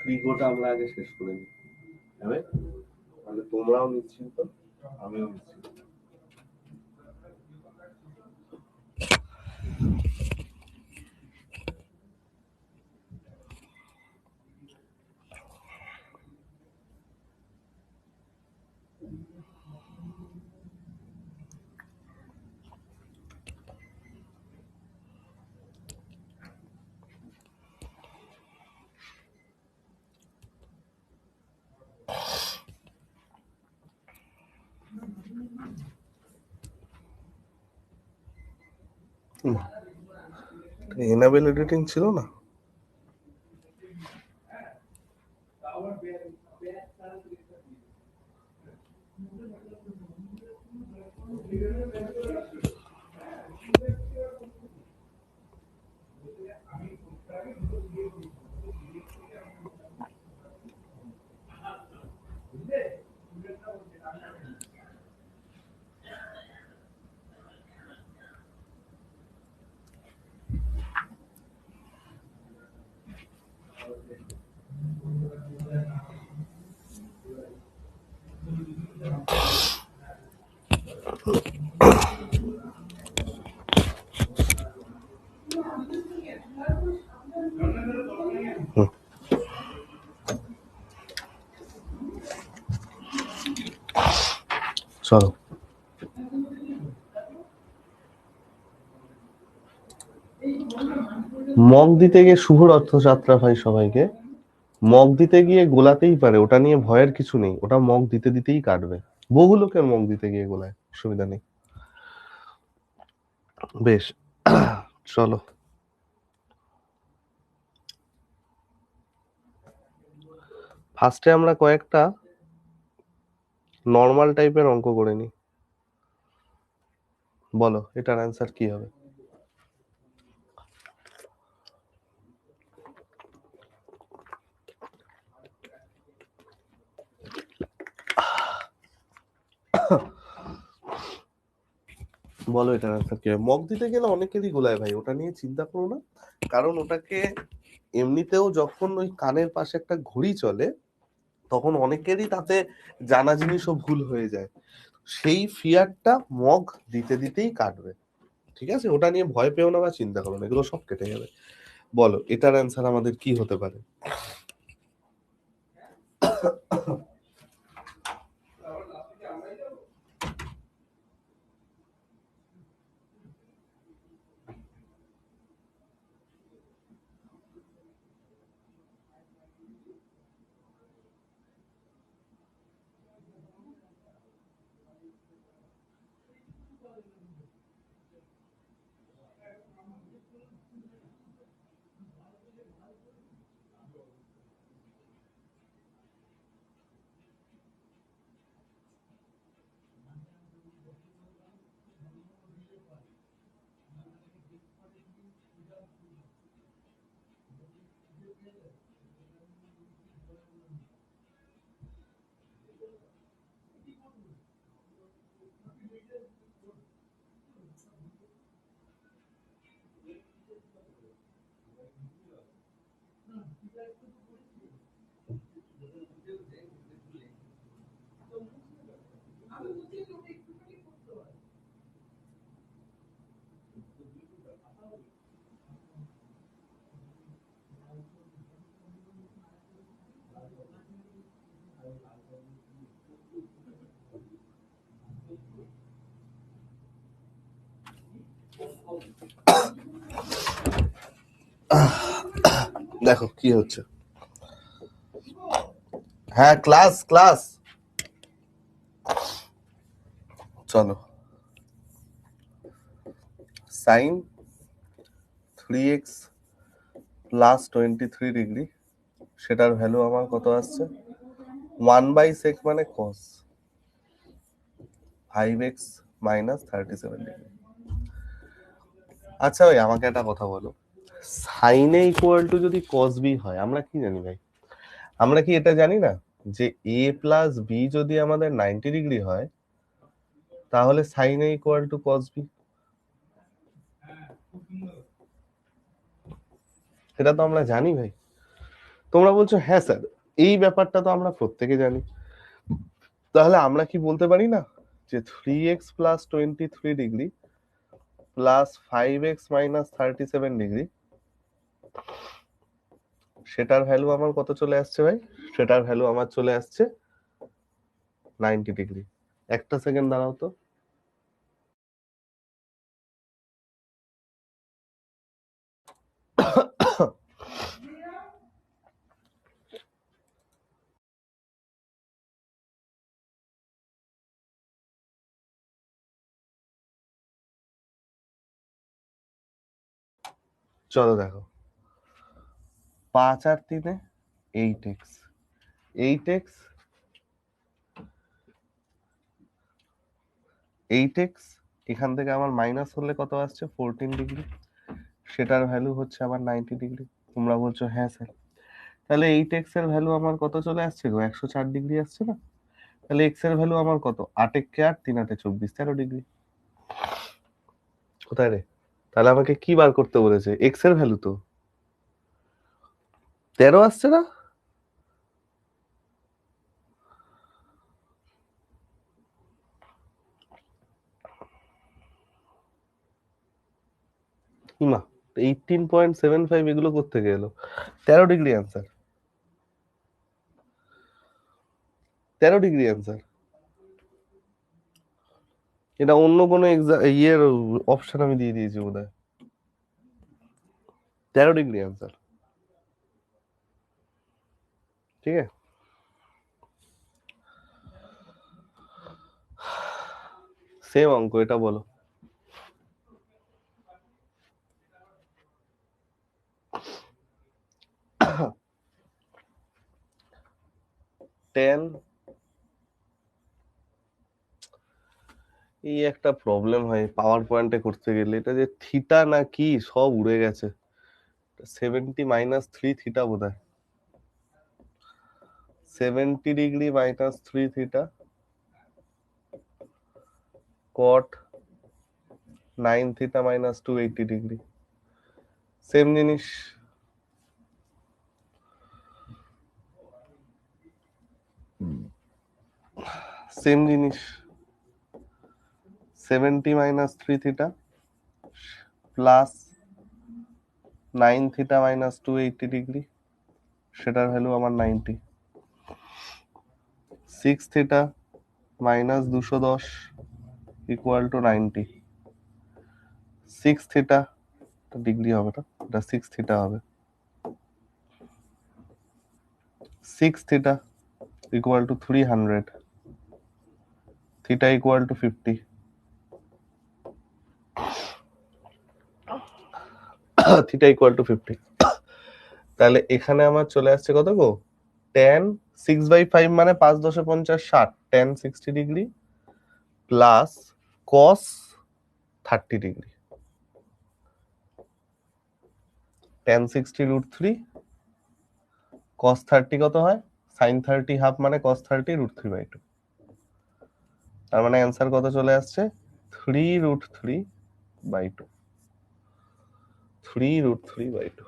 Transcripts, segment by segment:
ক্রিকোটা আমরা আগে শেষ করে নিই, হবে? তাহলে তোমরাও নিশ্চিন্ত, আমিও নিশ্চিন্ত। এনাবেল এডিটিং ছিল না? চলো, মগ দিতে গিয়ে শুভ রথযাত্রা ভাই সবাইকে। মগ দিতে গিয়ে গোলাতেই পারে, ওটা নিয়ে ভয়ের কিছু নেই, ওটা মগ দিতে দিতেই কাটবে। বহু লোকের মগ দিতে গিয়ে গোলায়, অসুবিধা নেই। বেশ, চলো ফার্স্টে আমরা কয়েকটা নর্মাল টাইপের অঙ্ক করে নিই। বলো এটার অ্যান্সার কি হবে? বলো এটার অ্যান্সার কি হবে? মগ দিতে গেলে অনেকেরই গোলায় ভাই, ওটা নিয়ে চিন্তা করো না। কারণ ওটাকে এমনিতেও যখন ওই কানের পাশে একটা ঘড়ি চলে, তখন অনেকেরই তাতে জানা জিনিসও ভুল হয়ে যায়। সেই ফিয়ারটা মগ দিতে দিতেই কাটবে, ঠিক আছে? ওটা নিয়ে ভয় পেও না বা চিন্তা করো না, এগুলো সব কেটে যাবে। বলো এটার অ্যান্সার আমাদের কি হতে পারে? দেখো কি হচ্ছে। হ্যাঁ ক্লাস ক্লাস, চলো সাইন 3x প্লাস 23 ডিগ্রি, সেটার ভ্যালু আমার কত আসছে? 1/sec মানে cos 5x মাইনাস 37 ডিগ্রি। আচ্ছা ভাই আমাকে একটা কথা বলো, সাইন এ ইকুয়াল টু যদি cos b হয়, আমরা কি জানি ভাই? আমরা কি এটা জানি না যে a প্লাস বি যদি আমাদের 90 ডিগ্রি হয় তাহলে sine a equal to cos B, সেটা তো আমরা জানি ভাই। তোমরা বলছো হ্যাঁ স্যার এই ব্যাপারটা তো আমরা প্রত্যেকে জানি, তাহলে আমরা কি বলতে পারি না যে 3x plus 23 degree plus 5x minus 37 degree, সেটার ভ্যালু আমার কত চলে আসছে ভাই? সেটার ভ্যালু আমার চলে আসছে 90 ডিগ্রি। একটা সেকেন্ড দাঁড়াও তো। চলো দেখো, 5 আর 3 8x, 8x 8x এখান থেকে আমার মাইনাস হলে কত আসছে 14 ডিগ্রি, সেটার ভ্যালু হচ্ছে আমার 90 ডিগ্রি। তোমরা বলছো হ্যাঁ স্যার, তাহলে 8x এর ভ্যালু আমার কত চলে আসছে গো? 104 ডিগ্রি আসছে না? তাহলে x এর ভ্যালু আমার কত? 8 কে 8 3 8 24 13 ডিগ্রি। কোথায় রে? তাহলে আমাকে কি বার করতে বলেছে? x এর ভ্যালু তো 13 আসছে না? হিমা 18.75 এগুলো কোত্থেকে এলো? 13 ডিগ্রি অ্যান্সার, 13 ডিগ্রি অ্যান্সার। এটা অন্য কোনো ইয়ের অপশন আমি দিয়ে দিয়েছি বোধহয়। 13 ডিগ্রি অ্যান্সার, ঠিক আছে। সেম অঙ্ক, এটা বলো। টেন, এই একটা প্রবলেম হয় পাওয়ার পয়েন্টে করতে গেলে, এটা যে থিটা না কি সব উড়ে গেছে। 70 মাইনাস 3 থিটা বোধহয়, 70 ডিগ্রি মাইনাস 3 থিটা কট 9 থিটা মাইনাস 280 ডিগ্রি, সেম জিনিস। সেম জিনিস, 70 minus 3 theta plus 9 theta minus 280 degree, সেটার ভ্যালু আমার 90। 6 theta minus 210 equal to 90। 6 theta degree হবে না, এটা 6 থিটা হবে। 6 theta equal two 300, theta equal two 50, theta equal two 50। তাহলে এখানে আমার চলে আসছে কত গো? tan 6/5 মানে 5 10 50 60, tan 60 degree plus cos 30 degree, tan 60 √3 cos 30 কত হয়? sin 30 হাফ মানে cos 30 √3/2। তার মানে অ্যান্সার কত চলে আসছে? 3√3/2, 3√3/2।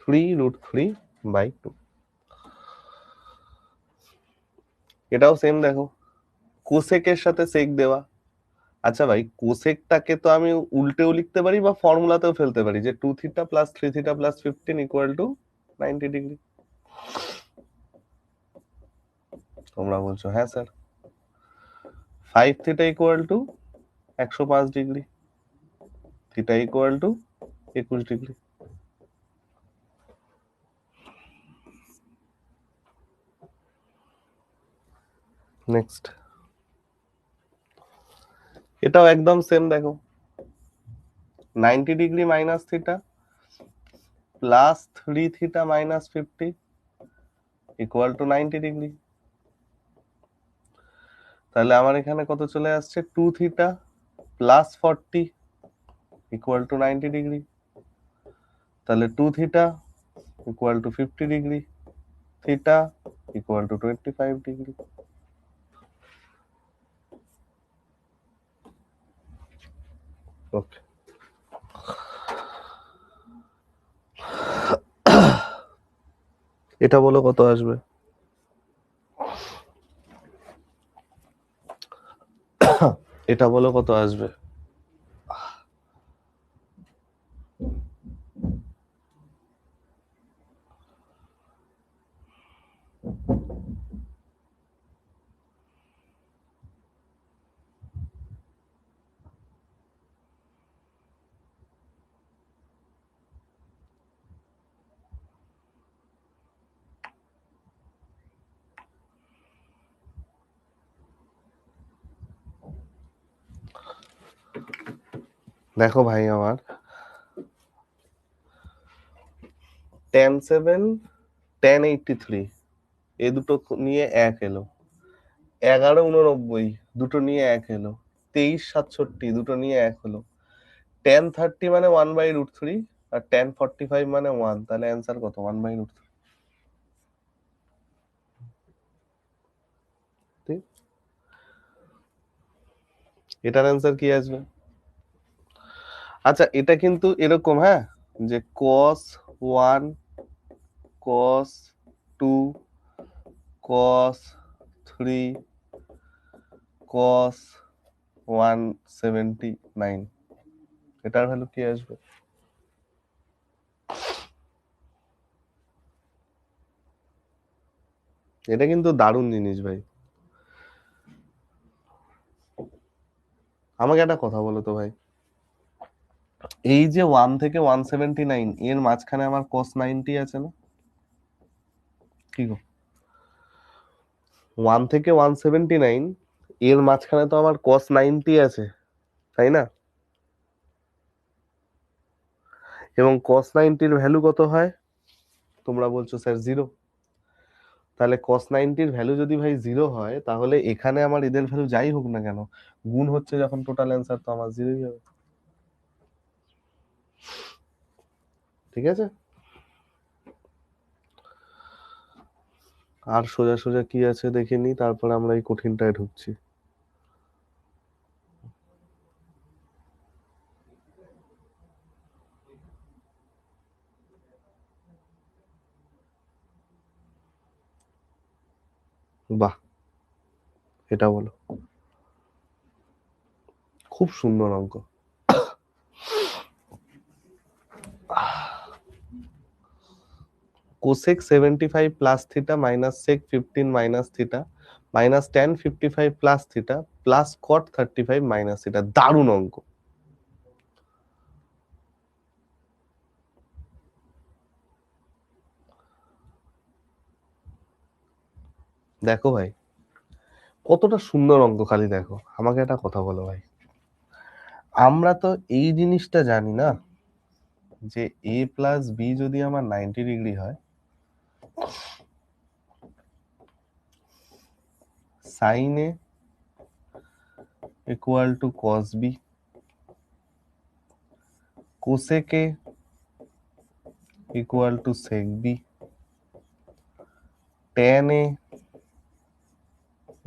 3√3/2। এটাও সেম দেখো, কোসেকের সাথে সেক দেওয়া। আচ্ছা ভাই, কোসেকটাকে তো আমি উল্টেও লিখতে পারি বা ফর্মুলাতেও ফেলতে পারি, যে 2 theta plus 3 theta plus 15 equal to 90 degree. তোমরা বলছো হ্যাঁ sir. 5 theta equal two 105 degree, theta equal two 21 degree. Next, এটাও একদম সেম দেখো, 90 degree minus theta plus 3 theta minus 50 equal to 90 degree. তাহলে আমার এখানে কত চলে আসছে? 2 theta plus 40 equal to 90 degree, তাহলে 2 theta equal two 50 degree, theta equal two 25 degree. Okay, এটা বলো কত আসবে? এটা বলো কত আসবে? দেখো ভাই আমার tan7 tan83 এই দুটো নিয়ে 1 এলো, 1189 দুটো নিয়ে 1 এলো, 2367 দুটো নিয়ে 1 হলো, tan30 মানে 1/√3 আর tan45 মানে 1, তাহলে অ্যান্সার কত? 1/√3। ঠিক, এটার অ্যান্সার কি আসবে? আচ্ছা এটা কিন্তু এরকম, হ্যাঁ, যে cos1 cos2 cos3 cos179, এটার ভ্যালু কি আসবে? এটা কিন্তু দারুণ জিনিস ভাই। আমাকে একটা কথা বলো তো ভাই, এই যে 1 থেকে 179 এর মাঝখানে আমার cos90 আছে না? কি গো, 1 থেকে 179 এর মাঝখানে তো আমার cos90 আছে, তাই না? এবং cos90 ভ্যালু কত হয়? তোমরা বলছো স্যার 0। তাহলে cos90 ভ্যালু যদি ভাই 0 হয়, তাহলে এখানে আমার এদের ভ্যালু যাই হোক না কেন, গুণ হচ্ছে যখন টোটাল অ্যান্সার তো আমার 0ই হবে। ঠিক আছে, আর সোজা সোজা কি আছে দেখে নি, তারপরে আমরা এই কঠিনটায় ঢুকছি। বাহ, এটা বলো, খুব সুন্দর অঙ্ক। cosec 75 plus theta minus sec 15 minus theta minus tan 55 plus theta plus cot 35 minus theta, দারুণ অঙ্ক। দেখো ভাই কতটা সুন্দর অঙ্ক, খালি দেখো। আমাকে একটা কথা বলো ভাই, আমরা তো এই জিনিসটা জানি না যে a প্লাস বি যদি আমার 90 ডিগ্রি হয়, sin a equal two cos b, cosec a equal two sec b, tan a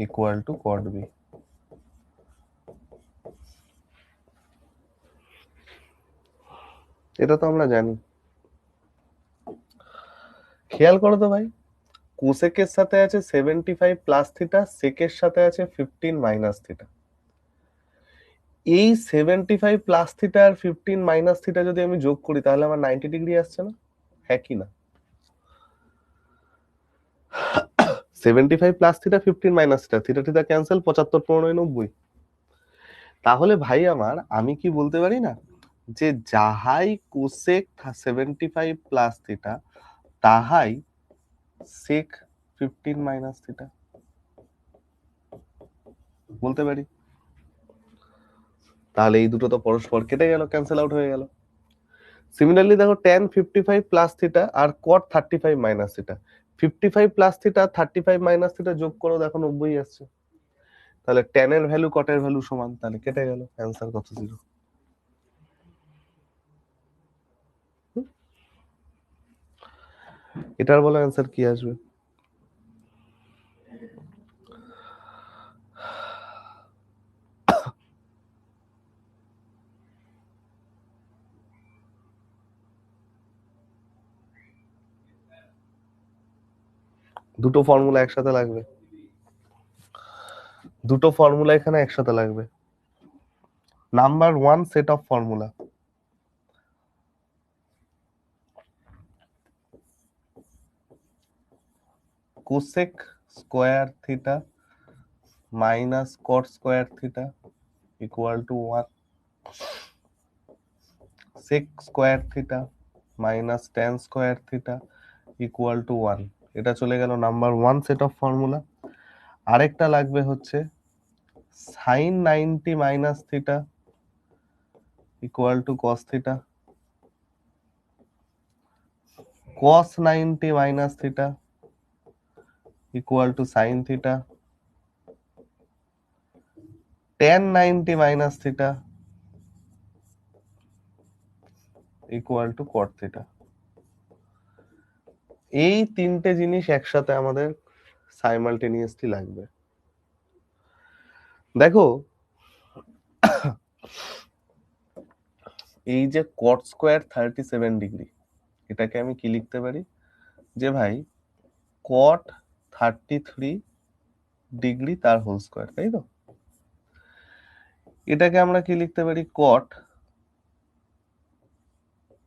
equal to cot b। এটা তো আমরা জানি। খেয়াল করো তো ভাই, কোসেকের সাথে আছে 75 প্লাস থিটা, সেকের সাথে আছে 15 মাইনাস থিটা। এই 75 প্লাস থিটা আর 15 মাইনাস থিটা যদি আমি যোগ করি, তাহলে আমার 90 ডিগ্রি আসছে না? হ্যাঁ কি না? 75 plus theta 15 minus theta, theta theta cancel, 75 15 90। তাহলে ভাই আমার, আমি কি বলতে পারি না যে যাহাই কোসেক 75 প্লাস থিটা তাহাই সেক 15 মাইনাস থিটা, বলতে পারি। তাহলে এই দুটো তো পরস্পর কেটে গেল, ক্যান্সেল আউট হয়ে গেল। সিমিলারলি দেখো tan 55 প্লাস থিটা আর cot 35 minus theta, 55 plus theta 35 minus theta যোগ করো, দেখো 90 আসছে। তাহলে tan এর ভ্যালু cot এর ভ্যালু সমান, তাহলে কেটে গেল, অ্যান্সার কত? 0। এটার বলো অ্যান্সার কি আসবে? দুটো ফর্মুলা একসাথে লাগবে, দুটো ফর্মুলা এখানে একসাথে লাগবে। Number one set of formula, cosec square theta minus cot square theta equal to 1, sec square theta minus tan square theta equal to 1। এটা চলে গেল number one set of formula. আরেকটা লাগবে হচ্ছে sine 90 minus theta equal to cos theta, cos 90 minus theta equal to sine theta, tan 90 minus theta equal to cot theta. এই তিনটে জিনিস একসাথে আমাদের সাইমালটেনিয়াসলি লাগবে। দেখো এই যে কট স্কোয়ার 37 ডিগ্রি, এটাকে আমি কি লিখতে পারি, যে ভাই কট 33 ডিগ্রি তার হোল স্কোয়ার, তাই তো? এটাকে আমরা কি লিখতে পারি, কট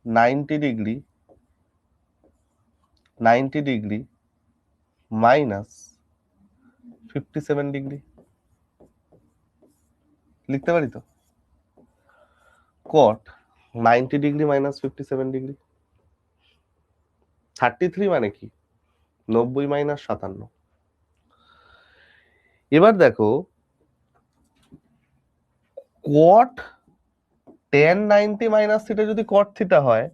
90 ডিগ্রি মাইনাস 57 ডিগ্রি লিখতে পারি তো? কট 90 ডিগ্রি মাইনাস 57 ডিগ্রি, 33 মানে কি, 90 মাইনাস 57। এবার দেখো কট tan 90 মাইনাস থিটা যদি কট থিটা হয়,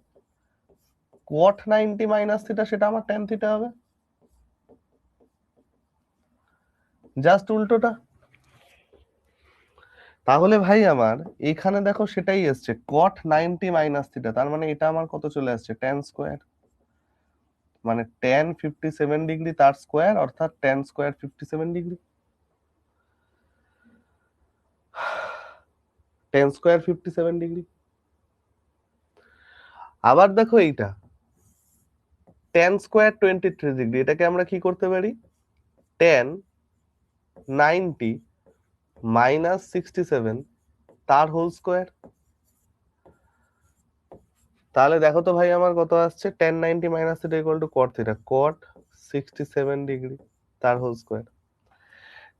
কট 90 মাইনাস থিটা সেটা আমার tan থিটা হবে, জাস্ট উল্টোটা। তাহলে ভাই আমার এখানে দেখো সেটাই এসছে কট 90 মাইনাস থিটা, তার মানে এটা আমার কত চলে আসছে, tan স্কোয়ার, মানে tan 57 ডিগ্রি তার স্কোয়ার, অর্থাৎ tan square 57 degree, tan square 57 degree. আবার দেখো এইটা tan স্কোয়ার 23 ডিগ্রি, এটাকে আমরা কি করতে পারি, tan 90 মাইনাস 67 তার হোল স্কোয়ার। তাহলে দেখো তো ভাই আমার কত আসছে, tan 90 minus theta equal to cot theta, cot 67 degree তার হোল স্কোয়ার।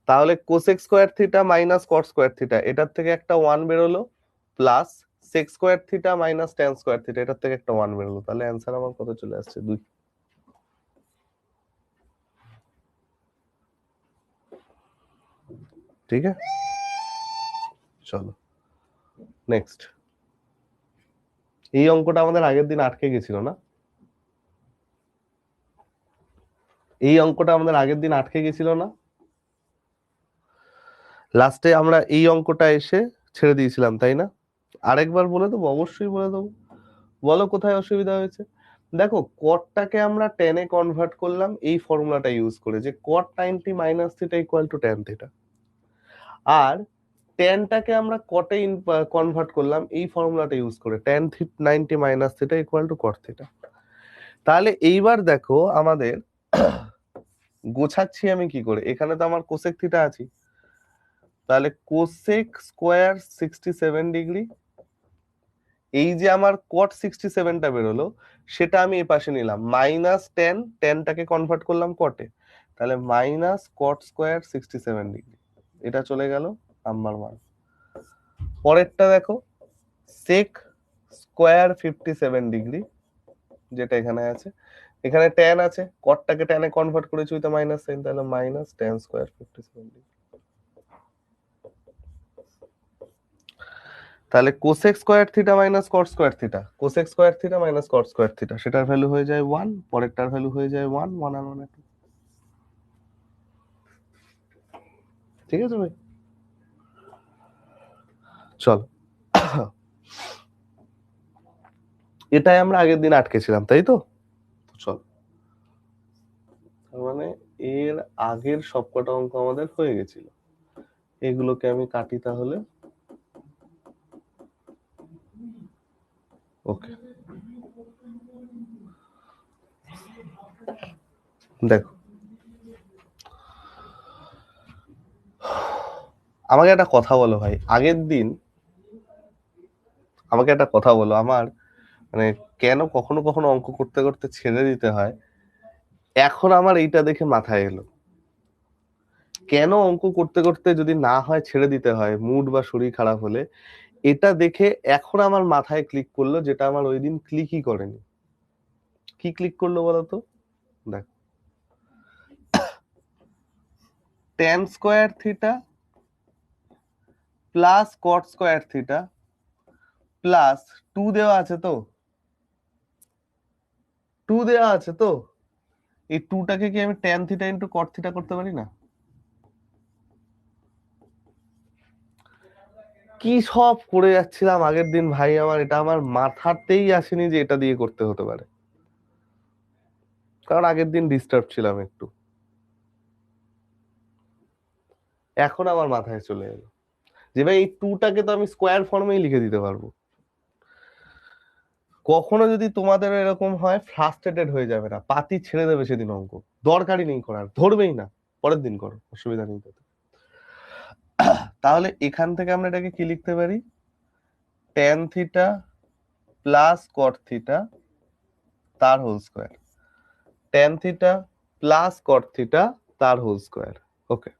তাহলে cosec square theta minus cot square theta, এটার থেকে একটা 1 বেরোলো, plus sec square theta minus tan square theta, এটার থেকে একটা 1 বেরোলো। তাহলে অ্যান্সার আমার কত চলে আসছে, 2। ঠিক আছে, চলো নেক্সট। এই অঙ্কটা আমাদের আগের দিন আটকে গেছিল না, এই অঙ্কটা আমাদের আগের দিন আটকে গেছিল না, লাস্টে আমরা এই অঙ্কটা এসে ছেড়ে দিয়েছিলাম, তাই না? আরেকবার বলে দেবো, অবশ্যই বলে দেবো, বলো কোথায় অসুবিধা হয়েছে। দেখো কটটাকে আমরা টেনে কনভার্ট করলাম এই ফর্মুলাটা ইউজ করে, যে cot 90 minus theta equal to tan theta, আর ট্যানটাকে আমরা কটে কনভার্ট করলাম এই ফর্মুলাটা ইউজ করে, tan 90 minus theta equal to cot theta. তাহলে এইবার দেখো আমাদের গোছাচ্ছি আমি কি করে, এখানে তো আমার কোসেক থিটা আছে, তাহলে কোসেক স্কোয়ার 67 ডিগ্রি, এই যে আমার কট 67টা বেরোলো সেটা আমি এই পাশে নিলাম, মাইনাস টেনটাকে কনভার্ট করলাম কটে, তাহলে মাইনাস কট স্কোয়ার 67 ডিগ্রি, এটা চলে গেল নাম্বার 1। পরেরটা দেখো সেক স্কোয়ার 57 ডিগ্রি, যেটা এখানে আছে, এখানে ট্যান আছে, কটটাকে ট্যানে কনভার্ট করেছি তো মাইনাস সাইন, তাহলে মাইনাস ট্যান স্কোয়ার 57 ডিগ্রি। তাহলে cosec square theta minus cot square theta, cosec square theta minus cot square theta, সেটার ভ্যালু হয়ে যায় 1, পরেরটার ভ্যালু হয়ে যায় 1 1 আর 1 2। ঠিক আছে ভাই, চল এটাই আমরা আগের দিন আটকে ছিলাম, তাই তো? চল মানে এর আগের সবকটা অঙ্ক আমাদের হয়ে গেছিল। এগুলোকে আমি কাটি তাহলে। ওকে, দেখো আমাকে একটা কথা বলো ভাই, আগের দিন আমাকে একটা কথা বলো, আমার মানে কেন কখনো কখনো অঙ্ক করতে করতে ছেড়ে দিতে হয়, এখন আমার এইটা দেখে মাথায় এলো। কেন অঙ্ক করতে করতে যদি না হয় ছেড়ে দিতে হয় মুড বা শরীর খারাপ হলে, এটা দেখে এখন আমার মাথায় ক্লিক করলো, যেটা আমার ওই দিন ক্লিকই করেনি। কি ক্লিক করলো বলতো? দেখ, tan স্কোয়ার থিটা প্লাস কট স্কোয়ার থিটা প্লাস 2 দেওয়া আছে তো, 2 দেওয়া আছে তো, এই 2টাকে কি আমি tan theta into cot theta করতে পারি না? কি সব করে যাচ্ছিলাম আগের দিন ভাই, আমার এটা আমার মাথাতেই আসেনি যে এটা দিয়ে করতে হতে পারে, কারণ আগের দিন ডিস্টার্ব ছিলাম একটু। এখন আমার মাথায় চলে এলো যে ভাই এই 2টাকে তো আমি স্কোয়ার ফর্মেই লিখে দিতে পারবো। কখনো যদি তোমাদের এরকম হয়, ফ্রাস্ট্রেটেড হয়ে যাবে না, পাতি ছেড়ে দেবে সেদিন, অঙ্ক দরকারই নেই করার, ধরবেই না, পরের দিন করো, অসুবিধা নেই তাতে। তাহলে এখান থেকে আমরা এটাকে কি লিখতে পারি? tan theta plus cot theta তার whole square, tan theta plus cot theta তার whole square. Okay,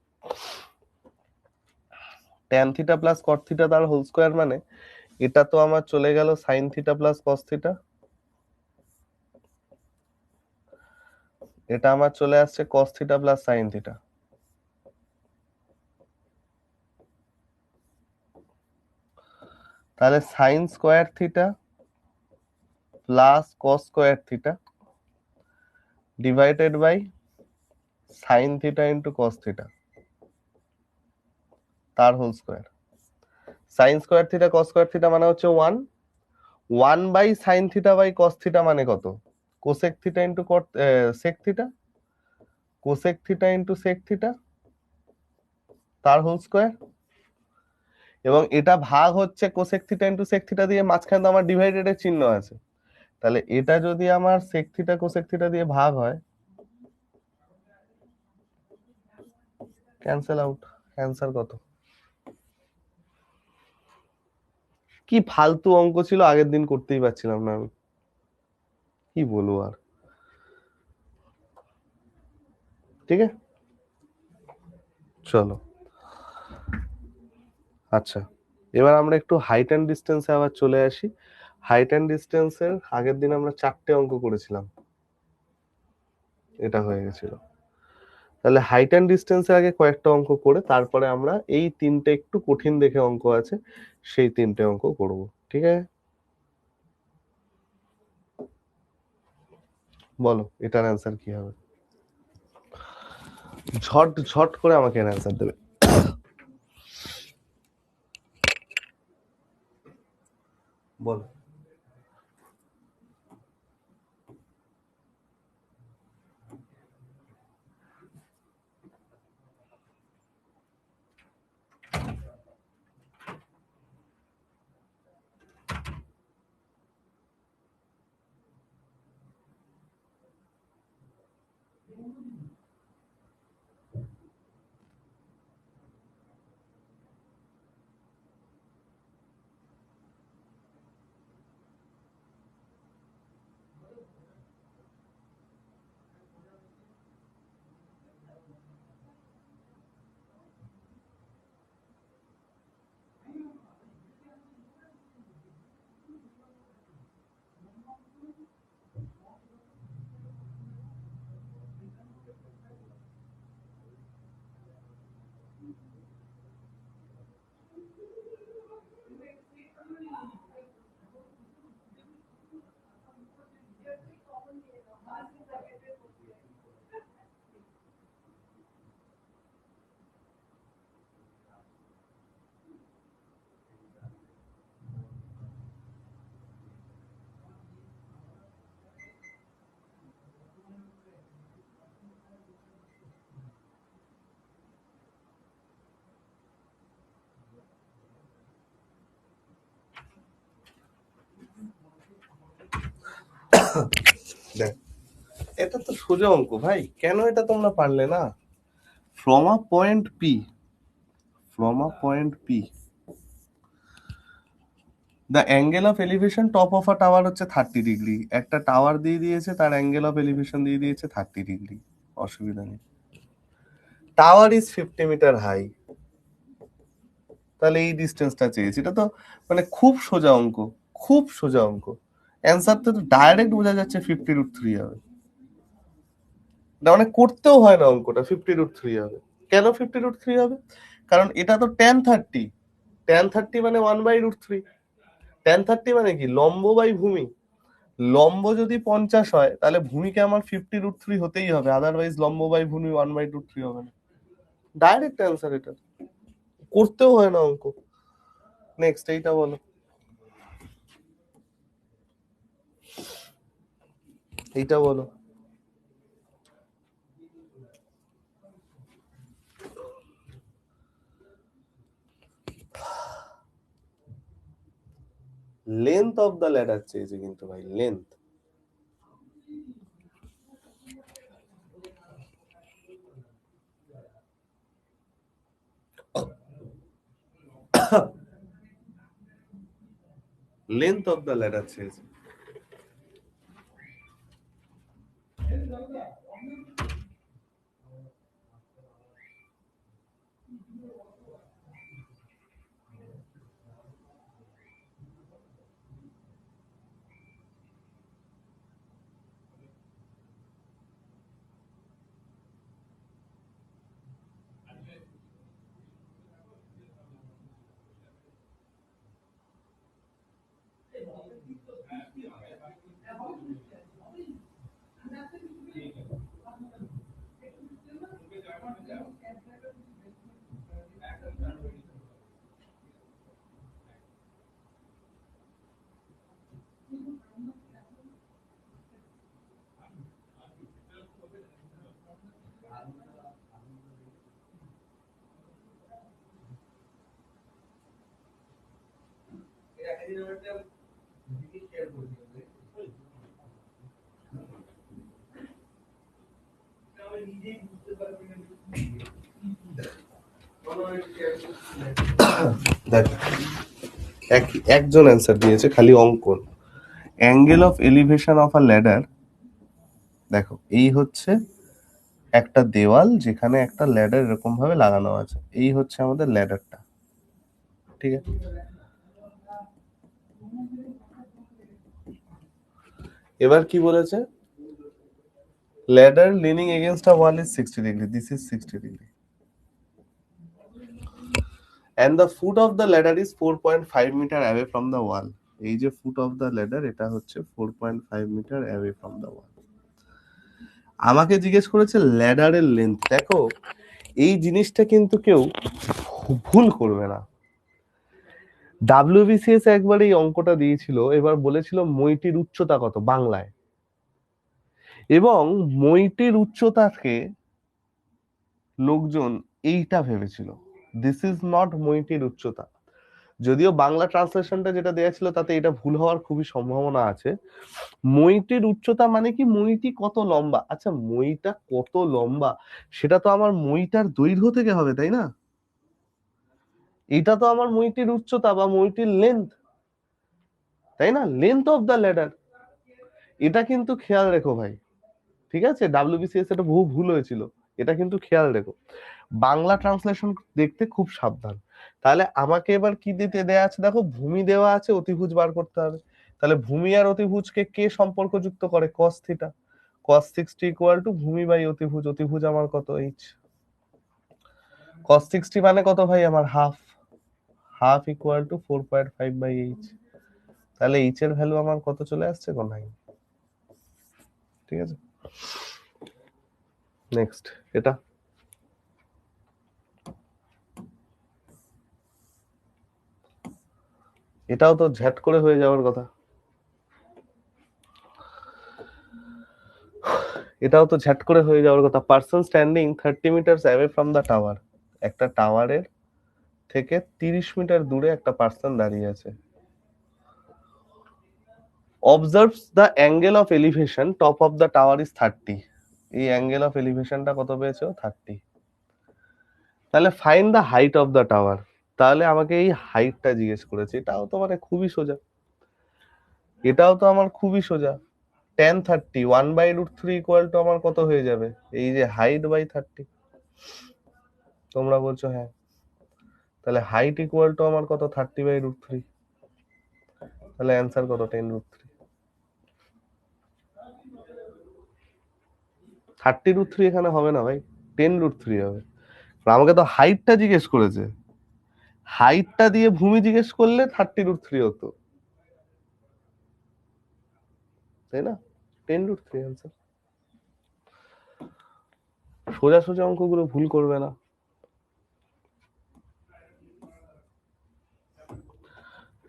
tan theta plus cot theta তার হোল স্কোয়ার মানে এটা তো আমার চলে গেল sine theta plus cos theta, এটা আমার চলে আসছে cos theta plus sine theta. তাহলে sine square theta plus cos square theta divided by sine theta into cos theta তার whole square. Sine square theta কস স্কোয়ার থিটা মানে হচ্ছে 1, 1 by sine theta by cos theta মানে কত? Cosec theta into sec theta, cosec theta into sec theta তার whole square. এবং এটা ভাগ হচ্ছে cosec theta into sec theta দিয়ে, মাঝখানে তো আমার ডিভাইডেড এর চিহ্ন আছে, তাহলে এটা যদি আমার সেক থিটা কোসেক থিটা দিয়ে ভাগ হয়, ক্যান্সেল আউট, অ্যান্সার কত? কি ফালতু অঙ্ক ছিল, আগের দিন করতেই পারছিলাম না আমি, কি বলবো আর। ঠিক আছে, চলো। আচ্ছা, এবার আমরা একটু হাইট অ্যান্ড ডিস্টেন্সে আবার চলে আসি। হাইট অ্যান্ড ডিস্টেন্সের আগের দিন আমরা 4টে অঙ্ক করেছিলাম, এটা হয়ে গেছিল। তাহলে হাইট অ্যান্ড ডিস্টেন্সের আগে কয়েকটা অঙ্ক করে তারপরে আমরা এই 3টে একটু কঠিন দেখে অঙ্ক আছে, সেই 3টে অঙ্ক করব। ঠিক আছে, বলো এটার অ্যান্সার কি হবে? ঝট ঝট করে আমাকে এর অ্যান্সার দেবে, বলো। দেখ, এটা তো সোজা অঙ্ক ভাই, কেন এটা তোমরা পারলে না? From a point P, the angle of elevation top of a tower হচ্ছে 30 ডিগ্রি। একটা টাওয়ার দিয়ে দিয়েছে, তার অ্যাঙ্গেল অফ এলিভেশন দিয়ে দিয়েছে 30 ডিগ্রি। অসুবিধা নেই। টাওয়ার ইজ 50 মিটার হাই, তাহলে এই ডিস্টেন্সটা চেয়েছি। এটা তো মানে খুব সোজা অঙ্ক, খুব সোজা অঙ্ক। অ্যান্সার তো ডাইরেক্ট বোঝা যাচ্ছে 50√3 হবে। এটা মানে করতেও হয় না অঙ্কটা, 50√3 হবে। কেন 50√3 হবে? কারণ এটা তো tan 30, tan 30 মানে 1/√3। tan 30 মানে কি? লম্ব বাই ভূমি। লম্ব যদি 50 হয় তাহলে ভূমিকে আমার 50√3 হতেই হবে, আদারওয়াইজ লম্ব বাই ভূমি 1/√3 হবে না। ডাইরেক্ট অ্যান্সার এটা, করতেও হয় না অঙ্ক। নেক্সট এইটা বলো, এইটা বলো। লেন্থ অফ দ্য ল্যাডার চেয়েছে কিন্তু ভাই, length. Length of the ladder চেয়েছে। দেখো, একজন অ্যান্সার দিয়েছে খালি অঙ্কন। Angle of elevation of a ladder, দেখো এই হচ্ছে একটা দেওয়াল যেখানে একটা ল্যাডার এরকম ভাবে লাগানো আছে, এই হচ্ছে আমাদের ল্যাডারটা, ঠিক আছে? এবার কি বলেছে? ladder leaning against a wall is 60 degree, this is 60 degree, and the foot of the ladder is 4.5 meter away from the wall। এই যে foot of the ladder, এটা হচ্ছে 4.5 meter away from the wall। আমাকে জিজ্ঞেস করেছে ল্যাডারের length. দেখো, এই জিনিসটা কিন্তু কেউ ভুল করবে না। WBCS একবার এই অঙ্কটা দিয়েছিল, এবার বলেছিল মইটির উচ্চতা কত বাংলায়, এবং মইটির উচ্চতাকে লোকজন এইটা ভেবেছিল, দিস ইজ নট মইটির উচ্চতা। যদিও বাংলা ট্রান্সলেশনটা যেটা দেয়া ছিল তাতে এটা ভুল হওয়ার খুবই সম্ভাবনা আছে। মইটির উচ্চতা মানে কি মইটি কত লম্বা? আচ্ছা, মইটা কত লম্বা সেটা তো আমার মইটার দৈর্ঘ্য থেকে হবে, তাই না? এটা তো আমার মইটির উচ্চতা বা মইটির লেন্থ, তাই না? Length of the ladder. এটা কিন্তু খেয়াল রেখো ভাই, ঠিক আছে? WBCS এটা বহু ভুল হয়েছিল, এটা কিন্তু খেয়াল রেখো। বাংলা ট্রান্সলেশন দেখতে খুব সাবধান। তাহলে আমাকে এবার কি দিতে দেয়া আছে? দেখো, ভূমি দেওয়া আছে, অতিভুজ বার করতে হবে। তাহলে ভূমি আর অতিভুজকে কে সম্পর্কযুক্ত করে? cos theta. cos 60 equal to ভূমি বাই অতিভুজ। অতিভুজ আমার কত? h। cos 60 মানে কত ভাই? আমার half. Half equal to 4.5 by h। তাহলে h এর ভ্যালু আমার কত চলে আসছে? 9। ঠিক আছে, নেক্সট এটা। এটাও তো ঝ্যাট করে হয়ে যাওয়ার কথা। এটাও তো ঝ্যাট করে হয়ে যাওয়ার কথা। Person standing 30 metre away from the tower. একটা টাওয়ারের থেকে 30 মিটার দূরে একটা পার্সন দাঁড়িয়ে আছে। Observes the angle of elevation top of the tower is 30। এই অ্যাঙ্গেল অফ এলিভেশনটা কত পেয়েছো? 30। তাহলে find the height of the tower. তাহলে আমাকে এই হাইটটা জিজ্ঞেস করেছে। এটাও তো মানে খুবই সোজা, এটাও তো আমার খুবই সোজা। tan 30 1/√3 ইকুয়াল টু আমার কত হয়ে যাবে? এই যে হাইট বাই 30। তোমরা বলছো হ্যাঁ, তাহলে হাইট ইকুয়াল টু আমার কত? 30/√3। তাহলে অ্যান্সার কত? 10√3। 30√3 এখানে হবে না ভাই, 10√3 হবে। আমাকে তো হাইটটা জিজ্ঞেস করেছে, হাইটটা দিয়ে ভূমি জিজ্ঞেস করলে 30√3 হতো, তাই না? 10√3 অ্যান্সার। সোজা সোজা অঙ্কগুলো ভুল করবে না।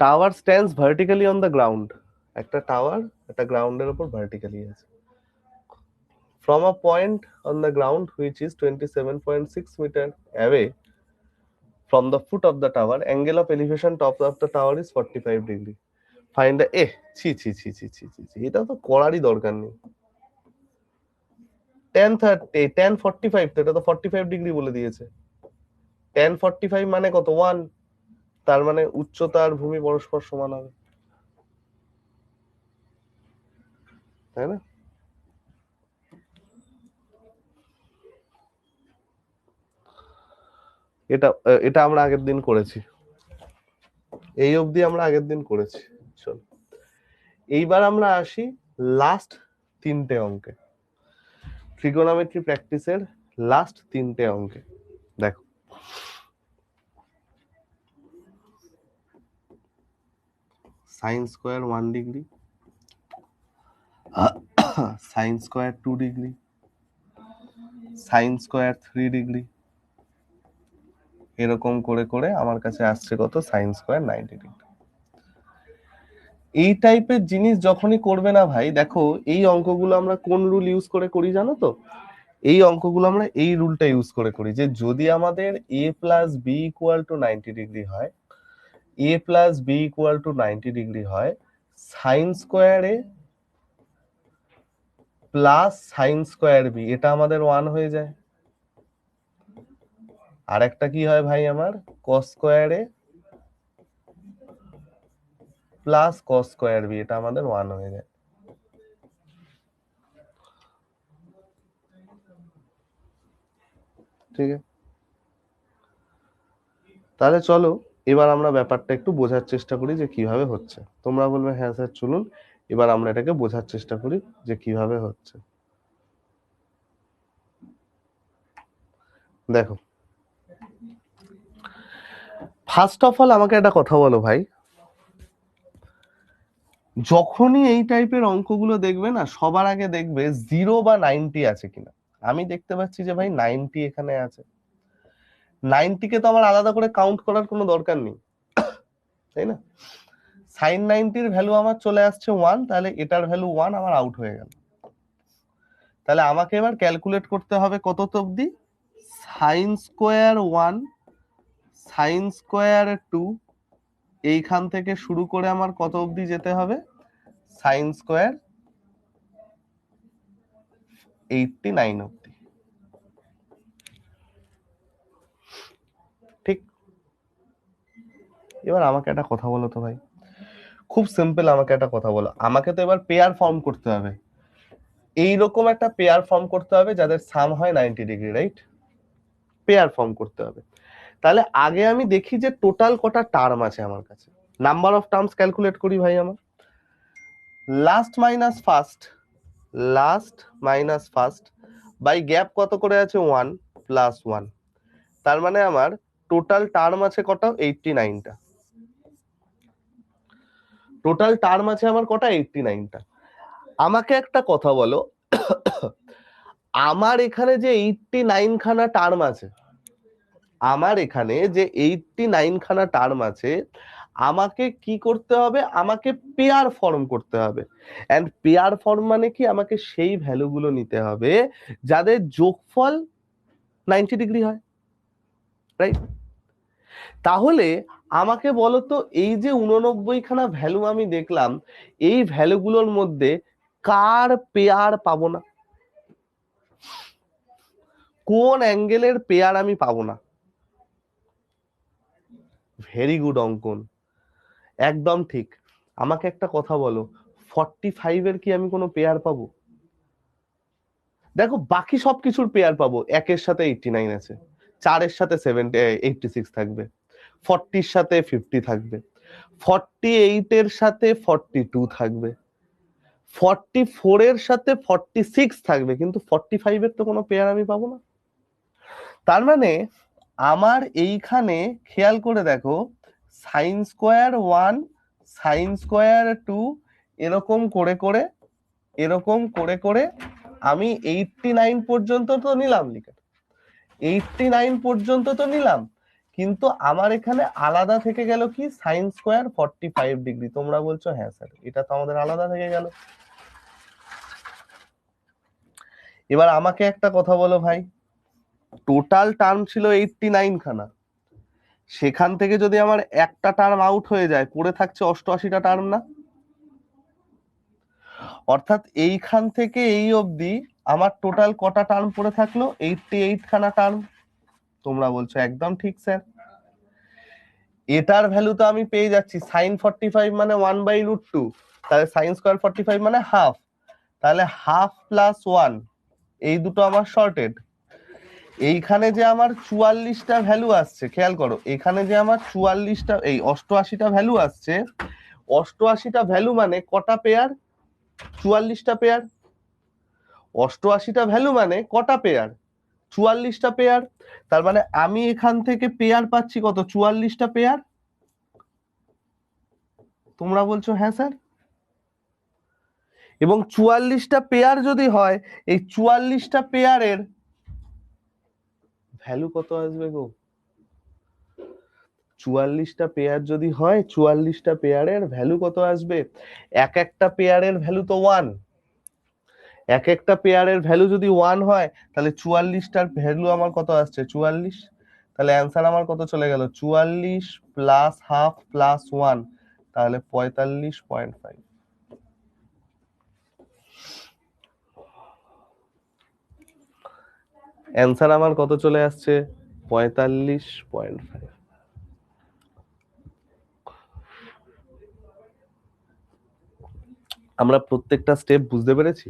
Tower stands vertically on the ground. একটা টাওয়ার একটা গ্রাউন্ডের উপর ভার্টিক্যালি আছে। From a point on the ground which is 27.6 meter away from the foot of the tower, angle of elevation top of the tower is 45 degree. Find the ছি ছি ছি ছি ছি ছি ছি, এটা তো করারই দরকার নেই। tan 45, তো এটা তো 45 ডিগ্রি বলে দিয়েছে। tan 45 মানে কত? 1। তার মানে উচ্চতা আর ভূমি পরস্পর সমান হবে, তাই না? এটা এটা আমরা আগের দিন করেছি, এই অবধি আমরা আগের দিন করেছি। চল এইবার আমরা আসি লাস্ট 3টে অঙ্কে, ট্রিগোনোমেট্রি প্র্যাকটিসের লাস্ট 3টে অঙ্কে। দেখো sine square 1 degree, sine square 2 degree, sine square 3 degree, এরকম করে করে আমার কাছে আসছে কত? Sine square 90 degree. এই টাইপের জিনিস যখনই করবে না ভাই, দেখো এই অঙ্কগুলো আমরা কোন রুল ইউজ করে করি জানো তো? এই অঙ্কগুলো আমরা এই রুলটা ইউজ করে করি যে যদি আমাদের a plus B equal to 90 degree হয়, a plus B equal to 90 degree হয়, sine square A plus sine square B, এটা আমাদের 1 হয়ে যায়। আর একটা কি হয় ভাই আমার? Cos square A plus cos square B, এটা আমাদের 1 হয়ে যায়। ঠিক আছে, তাহলে চলো এবার আমরা ব্যাপারটা একটু বোঝার চেষ্টা করি যে কিভাবে হচ্ছে। তোমরা বলবে হ্যাঁ স্যার চলুন এবার আমরা এটাকে বোঝার চেষ্টা করি যে কিভাবে হচ্ছে। দেখো ফার্স্ট অফ অল আমাকে একটা কথা বলো ভাই, যখনই এই টাইপের অঙ্কগুলো দেখবে না, সবার আগে দেখবে 0 বা 90 আছে কিনা। আমি দেখতে পাচ্ছি যে ভাই 90 এখানে আছে। 90 কে তো আমার আলাদা করে কাউন্ট করার কোনো দরকার নেই, তাই না? সাইন 90 এর ভ্যালু আমার চলে আসছে 1, তাহলে এটার ভ্যালু 1, আমার আউট হয়ে গেল। তাহলে আমাকে এবার ক্যালকুলেট করতে হবে কত অবধি? সাইন স্কোয়ার 1, সাইন স্কোয়ার 2, এইখান থেকে শুরু করে আমার কত অবধি যেতে হবে? সাইন স্কোয়ার 89 অবধি। ঠিক, এবার আমাকে একটা কথা বলো তো ভাই, খুব সিম্পল, আমাকে একটা কথা বলো, আমাকে তো এবার পেয়ার ফর্ম করতে হবে। এইরকম একটা পেয়ার ফর্ম করতে হবে যাদের সাম হয় 90 ডিগ্রি, রাইট? পেয়ার ফর্ম করতে হবে। তাহলে আগে আমি দেখি যে টোটাল কটা টার্ম আছে আমার কাছে। নাম্বার অফ টার্মস ক্যালকুলেট করি ভাই আমার। Last minus first, last minus first by gap কত করে আছে? 1 প্লাস 1। তার মানে আমার টোটাল টার্ম আছে কটা? 89টা। টোটাল টার্ম আছে আমার কটা? 89টা। আমাকে একটা কথা বলো, আমার এখানে যে 89 খানা টার্ম আছে, আমার এখানে যে 89 খানা টার্ম আছে, আমাকে কি করতে হবে? আমাকে পেয়ার ফর্ম করতে হবে। এন্ড পেয়ার ফর্ম মানে কি? আমাকে সেই ভ্যালুগুলো নিতে হবে যাদের যোগফল 90 ডিগ্রি হয়, রাইট? তাহলে আমাকে বলো তো, এই যে 89 খানা ভ্যালু আমি দেখলাম, এই ভ্যালুগুলোর মধ্যে কার পেয়ার পাবো না? কোন অ্যাঙ্গেলের পেয়ার আমি পাবো না? ভেরি গুড অঙ্কন, একদম ঠিক। আমাকে একটা কথা বলো, 45 এর কি আমি কোনো পেয়ার পাবো? দেখো, বাকি সবকিছুর পেয়ার পাবো। 1 এর সাথে 89 আছে, 4 এর সাথে 86 থাকবে, 40 এর সাথে 50 থাকবে, 48 এর সাথে 42 থাকবে, 44 এর সাথে 46 থাকবে, কিন্তু 45 এর তো কোনো পেয়ার আমি পাবো না। তার মানে আমার এইখানে খেয়াল করে দেখো, সাইন স্কোয়ার 1, সাইন স্কোয়ার 2, এরকম করে করে, এরকম করে করে আমি 89 পর্যন্ত তো নিলাম, লিখে 89 পর্যন্ত তো নিলাম, কিন্তু আমার এখানে আলাদা থেকে গেল কি, সাইন স্কোয়ার 45 ডিগ্রি। তোমরা বলছো হ্যাঁ স্যার, এটা তো আমাদের আলাদা থেকে গেল। এবার আমাকে একটা কথা বলো ভাই, টোটাল টার্ম ছিল 89 খানা, সেখান থেকে যদি আমার একটা টার্ম আউট হয়ে যায়, পড়ে থাকছে 88টা টার্ম না? অর্থাৎ এইখান থেকে এই অবধি আমার টোটাল কটা টার্ম পড়ে থাকলো? 88 খানা টার্ম। তোমরা বলছো একদম ঠিক স্যার। এটার ভ্যালু তো আমি পেয়ে যাচ্ছি, সাইন 45 মানে 1/√2, তাহলে সাইন স্কোয়ার 45 মানে হাফ, তাহলে হাফ প্লাস 1, এই দুটো আমার শর্টেড। এইখানে যে আমার 44টা ভ্যালু আসছে, খেয়াল করো, এখানে যে আমার 44টা, এই 88টা ভ্যালু আসছে, 88টা ভ্যালু মানে কটা পেয়ার? 44টা পেয়ার। 88টা ভ্যালু মানে কটা পেয়ার? 44টা পেয়ার। তার মানে আমি এখান থেকে পেয়ার পাচ্ছি কত? 44টা পেয়ার। তোমরা বলছো হ্যাঁ স্যার। এবং 44টা পেয়ার যদি হয়, এই 44টা পেয়ারের ভ্যালু কত আসবে গো? 44টা পেয়ার যদি হয়, 44টা পেয়ারের ভ্যালু কত আসবে? এক একটা পেয়ারের ভ্যালু তো 1, এক একটা পেয়ারের ভ্যালু যদি 1 হয়, তাহলে 44টার ভ্যালু আমার কত আসছে? 44। তাহলে অ্যান্সার আমার কত চলে গেল? 44 প্লাস হাফ প্লাস 1, তাহলে 45.5। অ্যান্সার আমার কত চলে আসছে? 45.5। আমরা প্রত্যেকটা স্টেপ বুঝতে পেরেছি?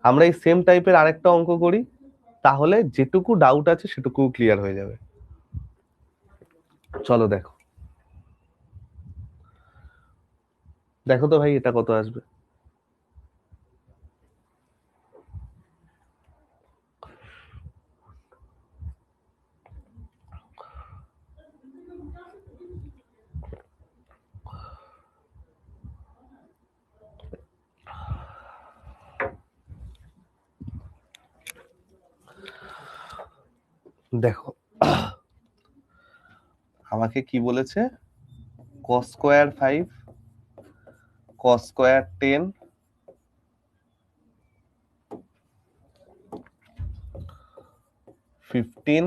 আমরা এই সেম টাইপের আরেকটা অঙ্ক করি, তাহলে যেটুকু ডাউট আছে সেটুকু ক্লিয়ার হয়ে যাবে। চলো দেখো, দেখো তো ভাই এটা কত আসবে? দেখো, আমাকে কি বলেছে? cos স্কয়ার 5, cos স্কয়ার 10, 15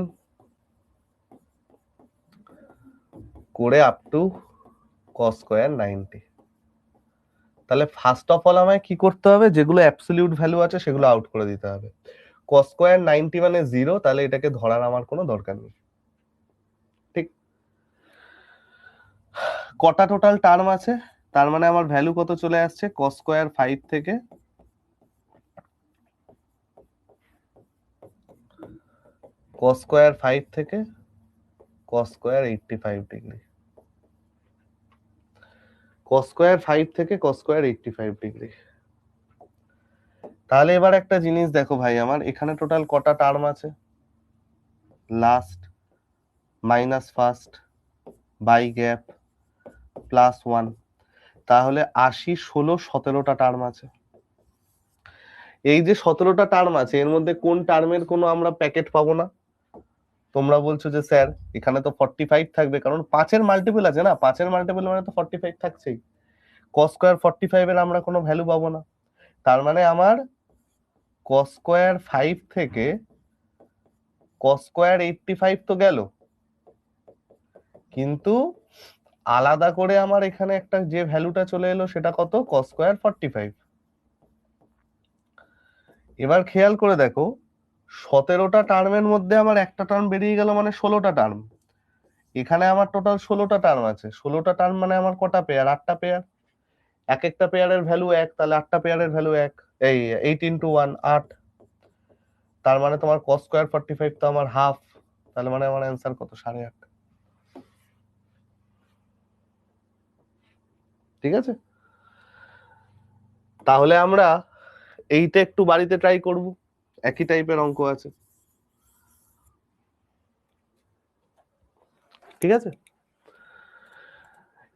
করে আপ টু cos স্কয়ার 90। তাহলে ফার্স্ট অফ অল আমায় কি করতে হবে? যেগুলো অ্যাবসলিউট ভ্যালু আছে সেগুলো আউট করে দিতে হবে। cos স্কয়ার 90 মানে 0, তাহলে এটাকে ধরার আমার কোনো দরকার নেই। ঠিক? কটা টোটাল টার্ম আছে? তার মানে আমার ভ্যালু কত চলে আসছে? cos স্কয়ার 5 থেকে cos স্কয়ার 5 থেকে cos square 85 degree. cos square 5 থেকে cos স্কয়ার 85 ডিগ্রি। তাহলে এবার একটা জিনিস দেখো ভাই, আমার এখানে টোটাল কটা টার্ম আছে? Last minus first by gap plus 1, তাহলে 80, 16, 17টা টার্ম আছে। এই যে 17টা টার্ম আছে, এর মধ্যে কোন টার্মের কোনো আমরা প্যাকেট পাবো না? তোমরা বলছো যে স্যার এখানে তো 45 থাকবে, কারণ 5-এর মাল্টিপল আছে না, 5-এর মাল্টিপল মানে তো 45 থাকছেই। cos স্কয়ার 45 এর আমরা কোনো ভ্যালু পাবো না, তার মানে আমার cos স্কয়ার 5 থেকে cos স্কয়ার 85 তো গেল, কিন্তু আলাদা করে আমার এখানে একটা যে ভ্যালুটা চলে এলো সেটা কত, cos স্কয়ার 45। এবার খেয়াল করে দেখো 17টা টার্মের মধ্যে আমার একটা টার্ম বেরিয়ে গেল, মানে 16টা টার্ম। এখানে আমার টোটাল 16টা টার্ম আছে। 16টা টার্ম মানে আমার কটা পেয়ার, 8টা পেয়ার। এক একটা পেয়ারের ভ্যালু 1, তাহলে 8টা পেয়ারের ভ্যালু 1, এই 8 ইন্টু 1 8। তার মানে তোমার cos স্কয়ার 45 তো আমার হাফ, তাহলে মানে আমার অ্যান্সার কত, 8.5। ঠিক আছে, তাহলে আমরা এইটা একটু বাড়িতে ট্রাই করব, একই টাইপের অঙ্ক আছে। ঠিক আছে,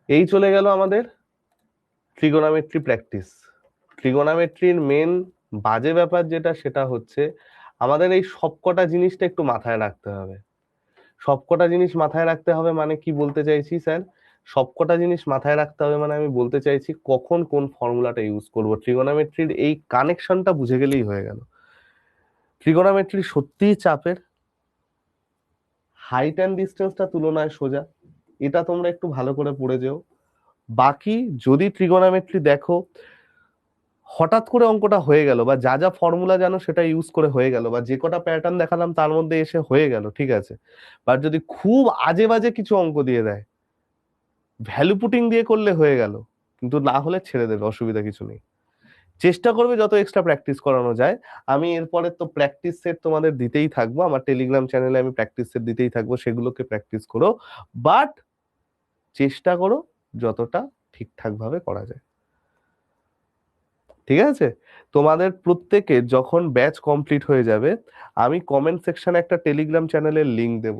এই চলে গেল আমাদের ট্রিগোনোমেট্রি প্র্যাকটিস। ট্রিগোনোমেট্রির মেন বাজে ব্যাপার যেটা, সেটা হচ্ছে আমাদের এই সবকটা জিনিসটা একটু মাথায় রাখতে হবে। সবকটা জিনিস মাথায় রাখতে হবে মানে কি বলতে চাইছি স্যার, সবকটা জিনিস মাথায় রাখতে হবে মানে আমি বলতে চাইছি কখন কোন ফর্মুলাটা ইউজ করব। ট্রিগোনোমেট্রির এই কানেকশনটা বুঝে গেলেই হয়ে গেল। ট্রিগোনোমেট্রি সত্যিই চাপের, হাইট অ্যান্ড ডিস্টেন্সটা তুলনায় সোজা, এটা তোমরা একটু ভালো করে পড়ে যেও। বাকি যদি ট্রিগোনোমেট্রি দেখো হঠাৎ করে অঙ্কটা হয়ে গেল, বা যা যা ফর্মুলা জানো সেটা ইউজ করে হয়ে গেল, বা যে কটা প্যাটার্ন দেখালাম তার মধ্যে এসে হয়ে গেল, ঠিক আছে। বাট যদি খুব আজে বাজে কিছু অঙ্ক দিয়ে দেয়, ভ্যালু পুটিং দিয়ে করলে হয়ে গেল, কিন্তু না হলে ছেড়ে দেবে, অসুবিধা কিছু নেই। চেষ্টা করবে যত এক্সট্রা প্র্যাকটিস করানো যায়। আমি এরপরে তো প্র্যাকটিস সেট তোমাদের দিতেই থাকবো, আমার টেলিগ্রাম চ্যানেলে আমি প্র্যাকটিস সেট দিতেই থাকবো, সেগুলোকে প্র্যাকটিস করো। বাট চেষ্টা করো যতটা ঠিকঠাক ভাবে করা যায়। ঠিক আছে, তোমাদের প্রত্যেকে যখন ব্যাচ কমপ্লিট হয়ে যাবে, আমি কমেন্ট সেকশনে একটা টেলিগ্রাম চ্যানেলের লিংক দেব।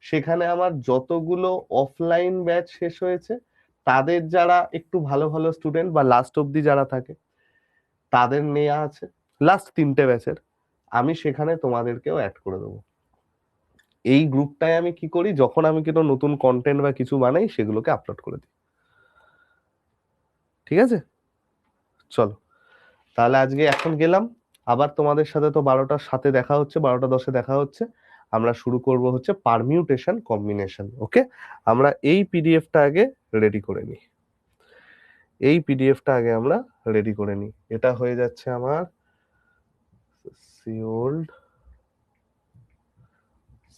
সেখানে আমার যতগুলো অফলাইন ব্যাচ শেষ হয়েছে, তাদের যারা একটু ভালো ভালো স্টুডেন্ট বা লাস্ট অবধি যারা থাকে, তাদের নেওয়া আছে লাস্ট 3টে ব্যাচের, আমি সেখানে তোমাদেরকেও অ্যাড করে দেবো। এই গ্রুপটায় আমি কি করি, যখন আমি কোনো নতুন কন্টেন্ট বা কিছু বানাই সেগুলোকে আপলোড করে দিই। ঠিক আছে, চলো তাহলে আজকে এখন গেলাম। আবার তোমাদের সাথে তো 12টার সাথে দেখা হচ্ছে, 12টা 10-এ দেখা হচ্ছে। আমরা শুরু করব হচ্ছে পারমিউটেশন কম্বিনেশন। ওকে, আমরা এই পিডিএফটা আগে রেডি করে নিই। এই পিডিএফটা আগে আমরা রেডি করে নিই। এটা হয়ে যাচ্ছে আমার সিওল্ড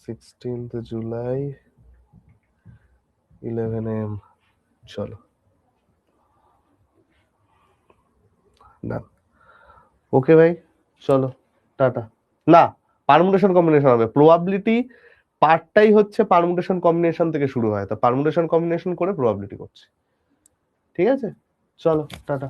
16th জুলাই 11 AM। চলো ডান। ওকে ভাই, চলো টাটা। না, পারমুটেশন কম্বিনেশন হবে, প্রবাবিলিটি পার্টটাই হচ্ছে পারমুটেশন কম্বিনেশন থেকে শুরু হয়, তো পারমুটেশন কম্বিনেশন করে প্রবাবিলিটি করছি। ঠিক আছে, চলো টাটা।